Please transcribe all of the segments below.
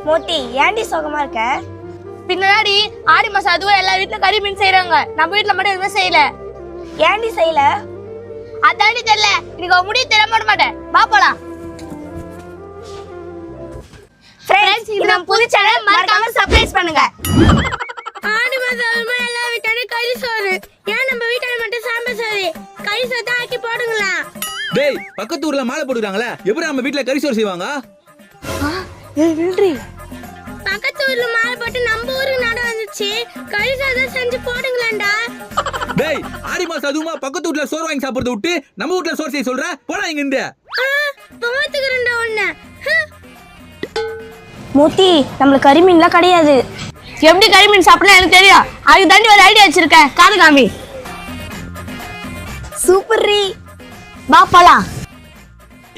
மோட்டி ஏன்டி சோகமா இருக்க? பின்னாடி ஆடி மாசம் அதுவும் எல்லா வீட்டுல கறி மீன் செய்யறாங்க. நம்ம வீட்டுல மட்டும் எதுவுமே செய்யல. ஏன்டி செய்யல? அதாண்டி தெரியல. இன்னைக்கு முடிய தெரிய மாட்டேன். வா போலாம். ஃப்ரெண்ட்ஸ், இது நம்ம புது சேனல், மறக்காம சப்ஸ்கிரைப் பண்ணுங்க. ஆடி மாசம் அதுவும் எல்லா வீட்டாலும் கறி சோறு. ஏன் நம்ம வீட்டால மட்டும் சாம்பார் சோறு? கறி சோறு தான் ஆக்கி போடுங்களா? டேய், பக்கத்து ஊர்ல மாலை போடுறாங்களே, எப்படி நம்ம வீட்ல கறி சோறு செய்வாங்க? பக்கத்து ஊர்ல மாலை போட்டு நம்ம ஊருக்கு நட வந்துச்சு. கறி சோறு செஞ்சு போடுங்களாண்டா. டேய், ஆடி மாசம் அதுவுமா பக்கத்து வீட்ல சோறு வாங்கி சாப்பிடுறத விட்டு நம்ம வீட்ல சோறு செய்ய சொல்ற? போடா இங்க இருந்து. பாத்துக்கிறேன்டா உன்னை. மூத்தி, நம்மளுக்கு கறி மீன்லாம் கிடையாது. எப்படி கறி மீன் சாப்பிடலாம் எனக்கு தெரியும். அதுக்கு தாண்டி ஒரு ஐடியா வச்சிருக்கேன். காது காமி. சூப்பர் ரீ. வா போலாம்.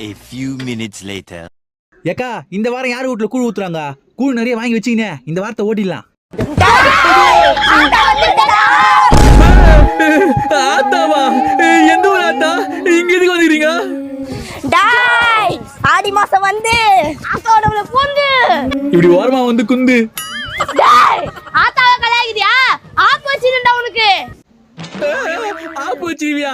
A few minutes later. ஏக்கா, இந்த வாரம் யார் வீட்ல கூழ் ஊத்துறாங்க? கூழ் நிறைய வாங்கி வச்சீங்கனே, இந்த வாரத்தை ஓட்டிடலாம். ஆத்தாவா? எந்த ஊர் ஆத்தா? இங்க எதுக்கு வந்துறீங்க? டாய், ஆடி மாசம் வந்து ஆத்தாவோட பூந்து இப்படி ஓரமா வந்து குந்து. டேய், ஆத்தாவ கலாய்க்கிறியா? ஆப்போசிட்டா உனக்கு. ஆப்போச்சிவியா?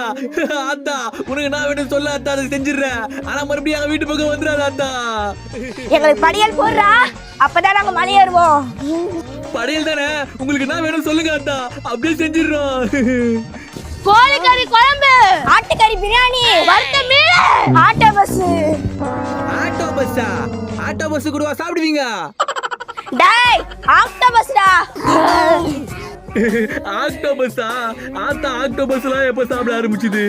ஆத்தா, உனக்கு நான் வேணும் சொல்ல ஆத்தா, அதை செஞ்சிடுறேன். ஆனா மறுபடியும் எங்க வீட்டு பக்கம் வந்துடாத ஆத்தா. எங்களுக்கு படியல் போடுறா, அப்பதான் நாங்க மலை ஏறுவோம். படையல் தானே, உங்களுக்கு நான் வேணும் சொல்லுங்க ஆத்தா, அப்படியே செஞ்சிடுறோம். கோழிக்கறி குழம்பு, ஆட்டுக்கறி பிரியாணி, வறுத்த மீன், ஆட்டோ பஸ். ஆட்டோ பஸ்ஸா? ஆட்டோ பஸ் கூடவா சாப்பிடுவீங்க? டாய், ஆட்டோ பஸ்டா. ஆட்டோ பஸ்ஸா? ஆத்தா, ஆட்டோ பஸ்லாம் எப்ப சாப்பிட ஆரம்பிச்சுது?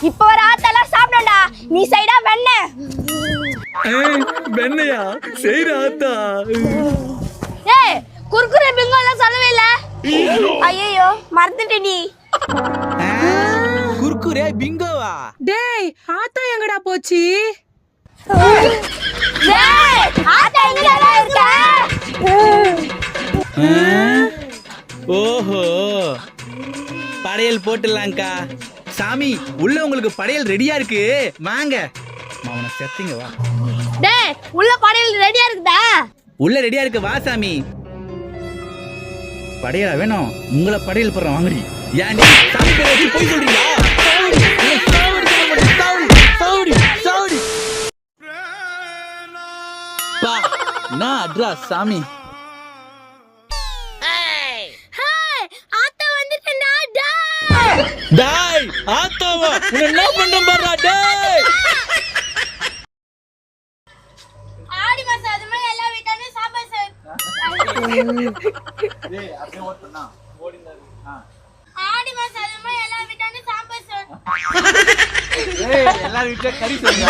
இப்போ ஒரு ஆட்டெல்லாம் சாப்பிடண்டா. நீ சைடா வெண்ண. வெண்ணையா? செய்ற ஆத்தா. ஏய், குர்குரே பிங்கோ எல்லாம் சொல்லவே இல்ல. ஐயோ, மறந்துட்டேடி. குர்குரே பிங்கோவா? டேய், ஆத்தா எங்கடா போச்சு? டேய், ஆட்டோ எங்கடா இருக்க? ஓஹோ, படையல் போட்டுடலாம்க்கா. சாமி, உள்ள உங்களுக்கு படையல் ரெடியா இருக்கு, வாங்க. மாவன செத்திங்க வா. டேய், உள்ள படையல் ரெடியா இருக்குதா? உள்ள ரெடியா இருக்கு, வா சாமி. படையலா வேணும்? உங்களை படையல் போடுறேன், வாங்குறீ. ஏன் சாமி பேரை வச்சு போய் சொல்றீங்களா? பா, நான் அட்ரஸ் சாமி. ஆட்டோ வந்துட்டேன்டா. டாய், டாய், ஆத்தாவா? உன்னை என்ன பண்றேன் பாருடா, டாய். ஆடி மாசம் அது மாதிரி எல்லா வீட்டாலும் சாம்பார் சோறு. ஆடி மாசம் அது மாதிரி எல்லா வீட்டாலும் சாம்பார் சோறு. எல்லாரும் வீட்டுல கறி சொல்லுங்க.